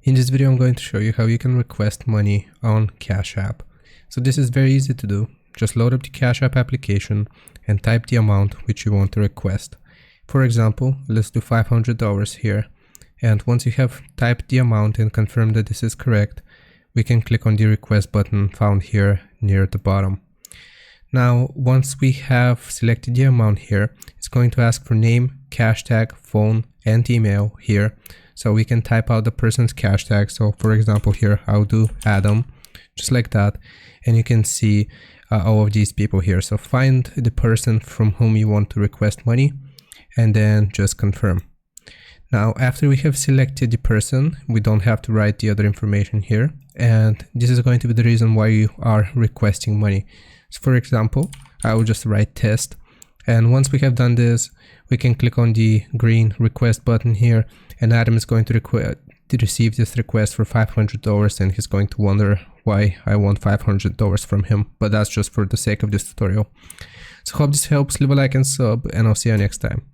In this video, I'm going to show you how you can request money on Cash App. So this is very easy to do. Just load up the Cash App application and type the amount which you want to request. For example, let's do $500 here. And once you have typed the amount and confirmed that this is correct, we can click on the request button found here near the bottom. Now, once we have selected the amount here, it's going to ask for name, cash tag, phone, and email here. So we can type out the person's cash tag. So for example here, I'll do Adam, just like that. And you can see all of these people here. So find the person from whom you want to request money and then just confirm. Now, after we have selected the person, we don't have to write the other information here. And this is going to be the reason why you are requesting money. So for example, I will just write test. And once we have done this, we can click on the green request button here, and Adam is going to receive this request for $500, and he's going to wonder why I want $500 from him, but that's just for the sake of this tutorial. So hope this helps. Leave a like and sub, and I'll see you next time.